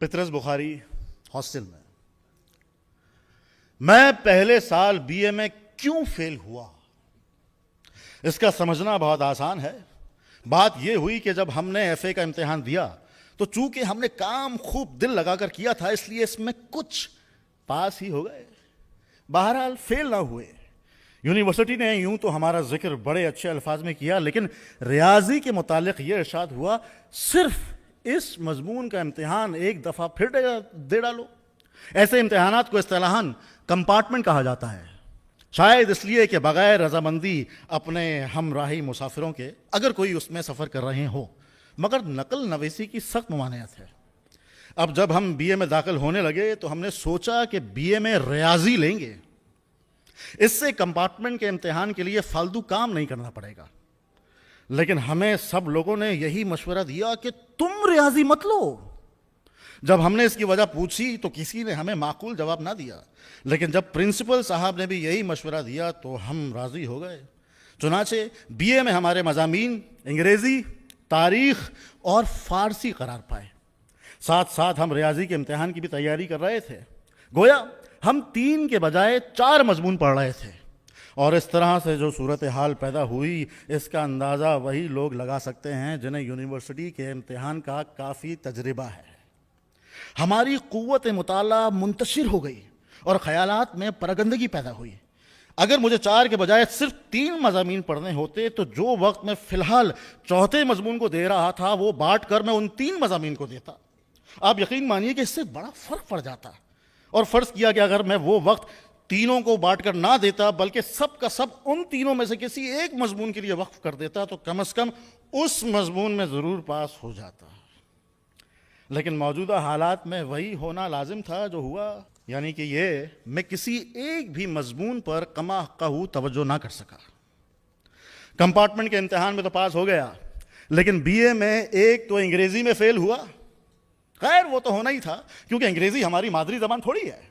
پطرس بخاری hostel میں پہلے سال بی اے میں کیوں فیل ہوا، اس کا سمجھنا بہت آسان ہے۔ بات یہ ہوئی کہ جب ہم نے ایف اے کا امتحان دیا تو چونکہ ہم نے کام خوب دل لگا کر کیا تھا، اس لیے اس میں کچھ پاس ہی ہو گئے، بہرحال فیل نہ ہوئے۔ یونیورسٹی نے یوں تو ہمارا ذکر بڑے اچھے الفاظ میں کیا، لیکن ریاضی کے متعلق یہ ارشاد ہوا صرف اس مضمون کا امتحان ایک دفعہ پھر دے ڈالو۔ ایسے امتحانات کو اصطلاحاً کمپارٹمنٹ کہا جاتا ہے، شاید اس لیے کہ بغیر رضامندی اپنے ہمراہی مسافروں کے اگر کوئی اس میں سفر کر رہے ہو، مگر نقل نویسی کی سخت ممانعت ہے۔ اب جب ہم بی اے میں داخل ہونے لگے تو ہم نے سوچا کہ بی اے میں ریاضی لیں گے، اس سے کمپارٹمنٹ کے امتحان کے لیے فالتو کام نہیں کرنا پڑے گا، لیکن ہمیں سب لوگوں نے یہی مشورہ دیا کہ تم ریاضی مت لو۔ جب ہم نے اس کی وجہ پوچھی تو کسی نے ہمیں معقول جواب نہ دیا، لیکن جب پرنسپل صاحب نے بھی یہی مشورہ دیا تو ہم راضی ہو گئے۔ چنانچہ بی اے میں ہمارے مضامین انگریزی، تاریخ اور فارسی قرار پائے۔ ساتھ ساتھ ہم ریاضی کے امتحان کی بھی تیاری کر رہے تھے، گویا ہم 3 کے بجائے 4 مضمون پڑھ رہے تھے، اور اس طرح سے جو صورتحال پیدا ہوئی اس کا اندازہ وہی لوگ لگا سکتے ہیں جنہیں یونیورسٹی کے امتحان کا کافی تجربہ ہے۔ ہماری قوت مطالعہ منتشر ہو گئی اور خیالات میں پرگندگی پیدا ہوئی۔ اگر مجھے 4 کے بجائے صرف 3 مضامین پڑھنے ہوتے تو جو وقت میں فی الحال چوتھے مضمون کو دے رہا تھا وہ بانٹ کر میں ان 3 مضامین کو دیتا۔ آپ یقین مانیے کہ اس سے بڑا فرق پڑ جاتا، اور فرض کیا کہ اگر میں وہ وقت تینوں کو بانٹ کر نہ دیتا بلکہ سب کا سب ان تینوں میں سے کسی ایک مضمون کے لیے وقف کر دیتا تو کم از کم اس مضمون میں ضرور پاس ہو جاتا۔ لیکن موجودہ حالات میں وہی ہونا لازم تھا جو ہوا، یعنی کہ یہ میں کسی ایک بھی مضمون پر کما قہو توجہ نہ کر سکا۔ کمپارٹمنٹ کے امتحان میں تو پاس ہو گیا، لیکن بی اے میں ایک تو انگریزی میں فیل ہوا۔ خیر وہ تو ہونا ہی تھا کیونکہ انگریزی ہماری مادری زبان تھوڑی ہے۔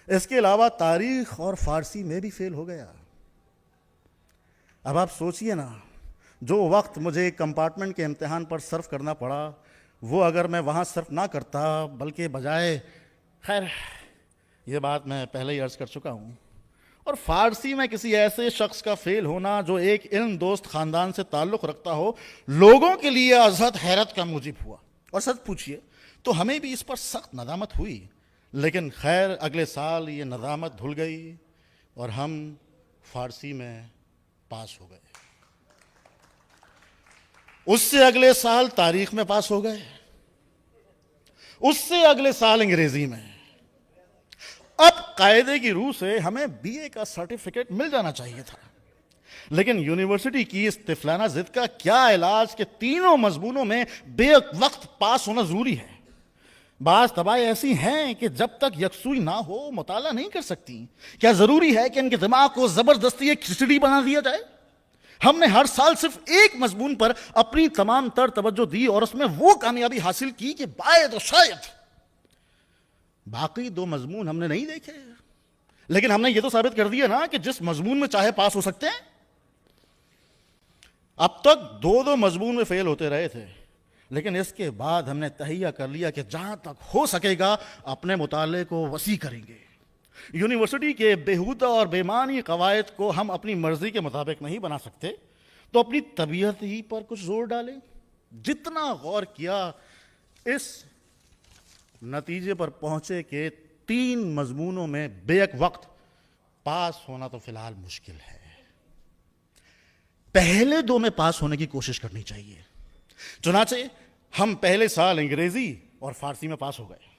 اس کے علاوہ تاریخ اور فارسی میں بھی فیل ہو گیا۔ اب آپ سوچئے نا، جو وقت مجھے کمپارٹمنٹ کے امتحان پر صرف کرنا پڑا وہ اگر میں وہاں صرف نہ کرتا بلکہ بجائے، خیر یہ بات میں پہلے ہی عرض کر چکا ہوں، اور فارسی میں کسی ایسے شخص کا فیل ہونا جو ایک علم دوست خاندان سے تعلق رکھتا ہو، لوگوں کے لیے ازحد حیرت کا موجب ہوا۔ اور سچ پوچھئے تو ہمیں بھی اس پر سخت ندامت ہوئی، لیکن خیر اگلے سال یہ ندامت دھل گئی اور ہم فارسی میں پاس ہو گئے۔ اس سے اگلے سال تاریخ میں پاس ہو گئے، اس سے اگلے سال انگریزی میں۔ اب قاعدے کی روح سے ہمیں بی اے کا سرٹیفکیٹ مل جانا چاہیے تھا، لیکن یونیورسٹی کی اس طفلانہ ضد کا کیا علاج کہ تینوں مضمونوں میں بے وقت پاس ہونا ضروری ہے۔ بعض طبائع ایسی ہیں کہ جب تک یکسوئی نہ ہو مطالعہ نہیں کر سکتی۔ کیا ضروری ہے کہ ان کے دماغ کو زبردستی ایک کھچڑی بنا دیا جائے؟ ہم نے ہر سال صرف ایک مضمون پر اپنی تمام تر توجہ دی اور اس میں وہ کامیابی حاصل کی کہ باید و شاید باقی 2 مضمون ہم نے نہیں دیکھے، لیکن ہم نے یہ تو ثابت کر دیا نا کہ جس مضمون میں چاہے پاس ہو سکتے ہیں۔ اب تک 2 مضمون میں فیل ہوتے رہے تھے، لیکن اس کے بعد ہم نے تہیہ کر لیا کہ جہاں تک ہو سکے گا اپنے مطالعے کو وسیع کریں گے۔ یونیورسٹی کے بےہودہ اور بے معنی قواعد کو ہم اپنی مرضی کے مطابق نہیں بنا سکتے، تو اپنی طبیعت ہی پر کچھ زور ڈالیں۔ جتنا غور کیا اس نتیجے پر پہنچے کہ 3 مضمونوں میں بیک وقت پاس ہونا تو فی الحال مشکل ہے۔ پہلے 2 میں پاس ہونے کی کوشش کرنی چاہیے۔ چنانچہ ہم پہلے سال انگریزی اور فارسی میں پاس ہو گئے،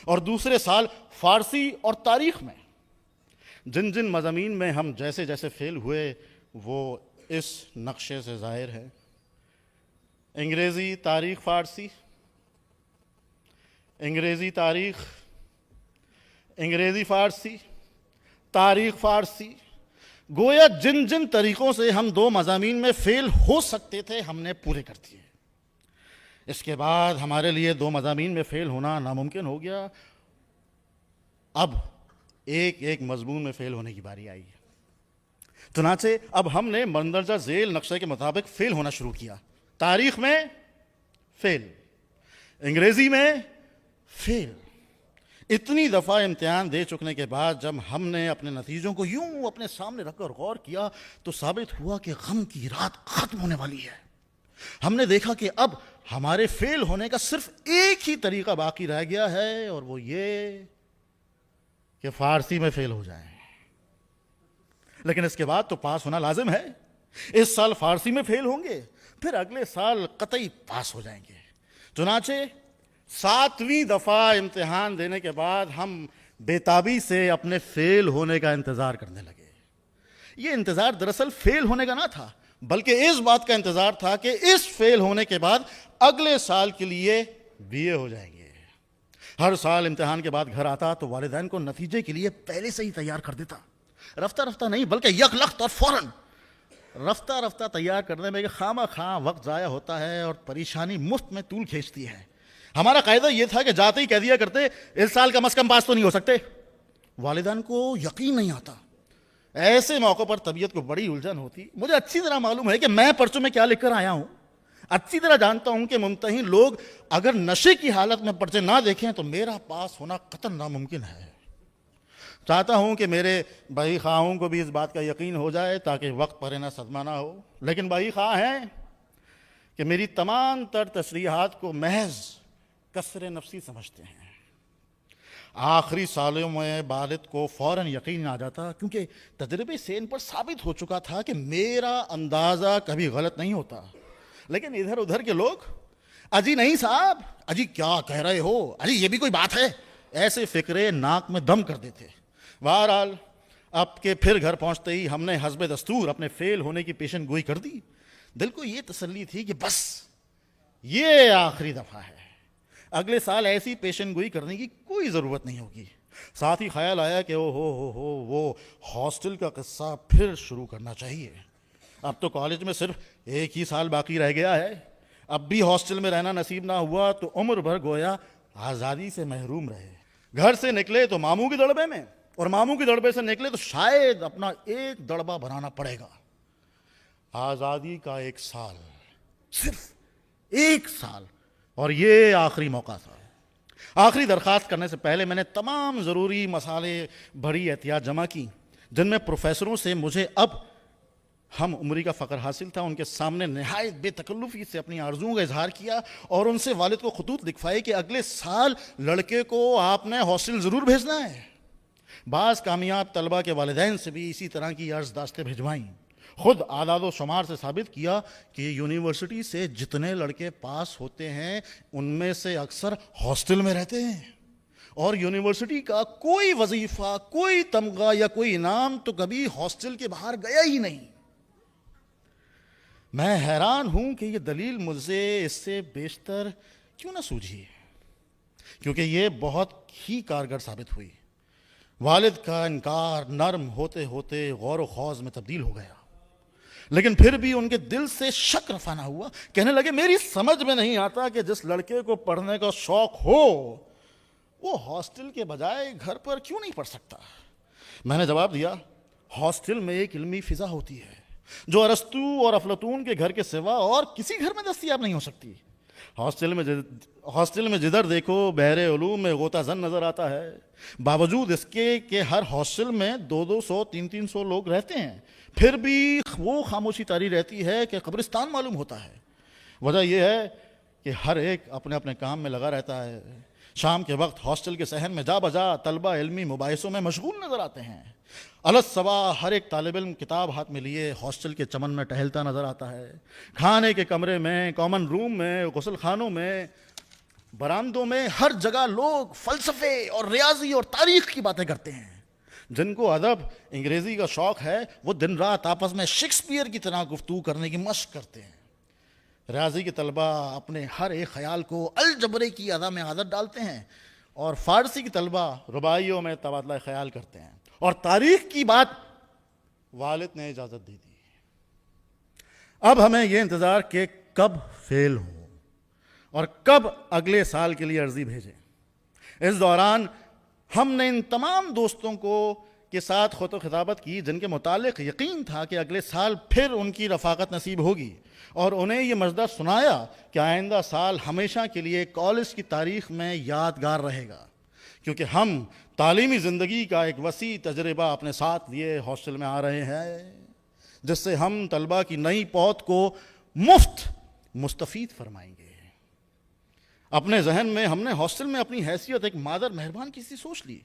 اور دوسرے سال فارسی اور تاریخ میں۔ جن جن مضامین میں ہم جیسے جیسے فیل ہوئے وہ اس نقشے سے ظاہر ہے: انگریزی، تاریخ، فارسی، انگریزی، تاریخ، انگریزی، فارسی، تاریخ، فارسی۔ گویا جن جن طریقوں سے ہم 2 مضامین میں فیل ہو سکتے تھے ہم نے پورے کر دیے۔ اس کے بعد ہمارے لیے 2 مضامین میں فیل ہونا ناممکن ہو گیا۔ اب ایک مضمون میں فیل ہونے کی باری آئی ہے۔ چنانچہ اب ہم نے مندرجہ ذیل نقشے کے مطابق فیل ہونا شروع کیا۔ تاریخ میں فیل، انگریزی میں فیل. اتنی دفعہ امتحان دے چکنے کے بعد جب ہم نے اپنے نتیجوں کو یوں اپنے سامنے رکھ کر غور کیا تو ثابت ہوا کہ غم کی رات ختم ہونے والی ہے. ہم نے دیکھا کہ اب ہمارے فیل ہونے کا صرف ایک ہی طریقہ باقی رہ گیا ہے، اور وہ یہ کہ فارسی میں فیل ہو جائیں. لیکن اس کے بعد تو پاس ہونا لازم ہے. اس سال فارسی میں فیل ہوں گے، پھر اگلے سال قطعی پاس ہو جائیں گے. چنانچہ 7ویں دفعہ امتحان دینے کے بعد ہم بےتابی سے اپنے فیل ہونے کا انتظار کرنے لگے. یہ انتظار دراصل فیل ہونے کا نہ تھا، بلکہ اس بات کا انتظار تھا کہ اس فیل ہونے کے بعد اگلے سال کے لیے BA ہو جائیں گے. ہر سال امتحان کے بعد گھر آتا تو والدین کو نتیجے کے لیے پہلے سے ہی تیار کر دیتا. رفتہ رفتہ نہیں بلکہ یک لخت اور فوراً. رفتہ رفتہ تیار کرنے میں خواہ خواہ وقت ضائع ہوتا ہے اور پریشانی مفت میں طول کھینچتی ہے. ہمارا قاعدہ یہ تھا کہ جاتے ہی کہہ دیا کرتے اس سال کم از کم پاس تو نہیں ہو سکتے. والدین کو یقین نہیں آتا. ایسے موقع پر طبیعت کو بڑی الجھن ہوتی. مجھے اچھی طرح معلوم ہے کہ میں پرچوں میں کیا لکھ کر آیا ہوں. اچھی طرح جانتا ہوں کہ ممتحن لوگ اگر نشے کی حالت میں پرچے نہ دیکھیں تو میرا پاس ہونا قطعاً ناممکن ہے. چاہتا ہوں کہ میرے بھائی خواہوں کو بھی اس بات کا یقین ہو جائے تاکہ وقت پر انہیں صدمہ نہ ہو. لیکن بھائی خواہ ہیں کہ میری تمام تر تشریحات کو محض کسر نفسی سمجھتے ہیں. آخری سالوں میں والد کو فوراً یقین آ جاتا کیونکہ تجربے سے ان پر ثابت ہو چکا تھا کہ میرا اندازہ کبھی غلط نہیں ہوتا. لیکن ادھر ادھر کے لوگ اجی نہیں صاحب، اجی کیا کہہ رہے ہو، اجی یہ بھی کوئی بات ہے، ایسے فکرے ناک میں دم کر دیتے. بہرحال اب کے پھر گھر پہنچتے ہی ہم نے حسب دستور اپنے فیل ہونے کی پیشن گوئی کر دی. دل کو یہ تسلی تھی کہ بس یہ آخری دفعہ ہے، اگلے سال ایسی پیشن گوئی کرنے کی کوئی ضرورت نہیں ہوگی. ساتھ ہی خیال آیا کہ او ہو وہ ہاسٹل کا قصہ پھر شروع کرنا چاہیے. اب تو کالج میں صرف ایک ہی سال باقی رہ گیا ہے. اب بھی ہاسٹل میں رہنا نصیب نہ ہوا تو عمر بھر گویا آزادی سے محروم رہے. گھر سے نکلے تو ماموں کی دڑبے میں، اور ماموں کی دڑبے سے نکلے تو شاید اپنا ایک دڑبہ بنانا پڑے گا. آزادی کا ایک سال، صرف ایک سال، اور یہ آخری موقع تھا. آخری درخواست کرنے سے پہلے میں نے تمام ضروری مسالے بھری احتیاط جمع کی جن میں پروفیسروں سے مجھے اب ہم عمری کا فخر حاصل تھا. ان کے سامنے نہایت بے تکلفی سے اپنی آرزوؤں کا اظہار کیا اور ان سے والد کو خطوط لکھوائے کہ اگلے سال لڑکے کو آپ نے ہاسٹل ضرور بھیجنا ہے. بعض کامیاب طلبہ کے والدین سے بھی اسی طرح کی عرض داشتیں بھجوائیں. خود اعداد و شمار سے ثابت کیا کہ یونیورسٹی سے جتنے لڑکے پاس ہوتے ہیں ان میں سے اکثر ہاسٹل میں رہتے ہیں، اور یونیورسٹی کا کوئی وظیفہ، کوئی تمغہ یا کوئی انعام تو کبھی ہاسٹل کے باہر گیا ہی نہیں. میں حیران ہوں کہ یہ دلیل مجھے اس سے بیشتر کیوں نہ سوجھی، کیونکہ یہ بہت ہی کارگر ثابت ہوئی. والد کا انکار نرم ہوتے ہوتے غور و خوض میں تبدیل ہو گیا، لیکن پھر بھی ان کے دل سے شک رفع نہ ہوا. کہنے لگے میری سمجھ میں نہیں آتا کہ جس لڑکے کو پڑھنے کا شوق ہو وہ ہاسٹل کے بجائے گھر پر کیوں نہیں پڑھ سکتا. میں نے جواب دیا ہاسٹل میں ایک علمی فضا ہوتی ہے جو ارسطو اور افلاطون کے گھر کے سوا اور کسی گھر میں دستیاب نہیں ہو سکتی. ہاسٹل میں جدھر دیکھو بحر علوم میں غوطہ زن نظر آتا ہے، باوجود اس کے کہ ہر ہاسٹل میں 200 300 لوگ رہتے ہیں، پھر بھی وہ خاموشی طاری رہتی ہے کہ قبرستان معلوم ہوتا ہے. وجہ یہ ہے کہ ہر ایک اپنے اپنے کام میں لگا رہتا ہے. شام کے وقت ہاسٹل کے صحن میں جا بجا طلبہ علمی مباحثوں میں مشغول نظر آتے ہیں. الصبح ہر ایک طالب علم کتاب ہاتھ میں لیے ہاسٹل کے چمن میں ٹہلتا نظر آتا ہے. کھانے کے کمرے میں، کامن روم میں، غسل خانوں میں، برآمدوں میں، ہر جگہ لوگ فلسفے اور ریاضی اور تاریخ کی باتیں کرتے ہیں. جن کو ادب انگریزی کا شوق ہے وہ دن رات آپس میں شیکسپیئر کی طرح گفتگو کرنے کی مشق کرتے ہیں. ریاضی کے طلبہ اپنے ہر ایک خیال کو الجبرے کی ادا میں عادت ڈالتے ہیں، اور فارسی کی طلبہ رباعیوں میں تبادلہ خیال کرتے ہیں. اور تاریخ کی بات والد نے اجازت دے دی. اب ہمیں یہ انتظار کہ کب فیل ہوں اور کب اگلے سال کے لیے عرضی بھیجیں. اس دوران ہم نے ان تمام دوستوں کو کے ساتھ خط و خطابت کی، جن کے متعلق یقین تھا کہ اگلے سال پھر ان کی رفاقت نصیب ہوگی، اور انہیں یہ مژدہ سنایا کہ آئندہ سال ہمیشہ کے لیے کالج کی تاریخ میں یادگار رہے گا، کیونکہ ہم تعلیمی زندگی کا ایک وسیع تجربہ اپنے ساتھ لیے ہاسٹل میں آ رہے ہیں، جس سے ہم طلبہ کی نئی پود کو مستفید فرمائیں گے۔ اپنے ذہن میں ہم نے ہاسٹل میں اپنی حیثیت ایک مادر مہربان کی سی سوچ لی،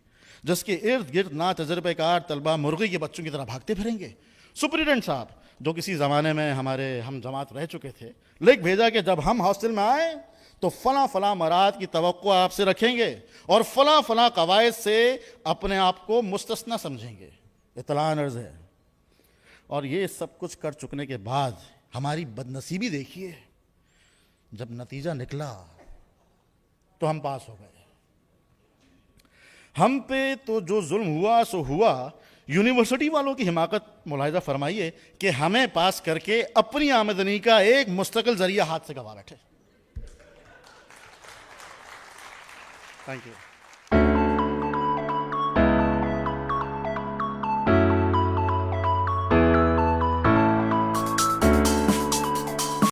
جس کے ارد گرد نا تجربہ کار طلبہ مرغی کے بچوں کی طرح بھاگتے پھریں گے۔ سپرنٹینڈنٹ صاحب، جو کسی زمانے میں ہمارے ہم جماعت رہ چکے تھے، لکھ بھیجا کہ جب ہم ہاسٹل میں آئیں تو فلاں فلاں مراد کی توقع آپ سے رکھیں گے اور فلاں فلاں قواعد سے اپنے آپ کو مستثنی سمجھیں گے۔ اطلاع عرض ہے۔ اور یہ سب کچھ کر چکنے کے بعد ہماری بدنصیبی دیکھیے، جب نتیجہ نکلا تو ہم پاس ہو گئے۔ ہم پہ تو جو ظلم ہوا سو ہوا، یونیورسٹی والوں کی حماقت ملاحظہ فرمائیے کہ ہمیں پاس کر کے اپنی آمدنی کا ایک مستقل ذریعہ ہاتھ سے گوا بیٹھے۔ Thank you.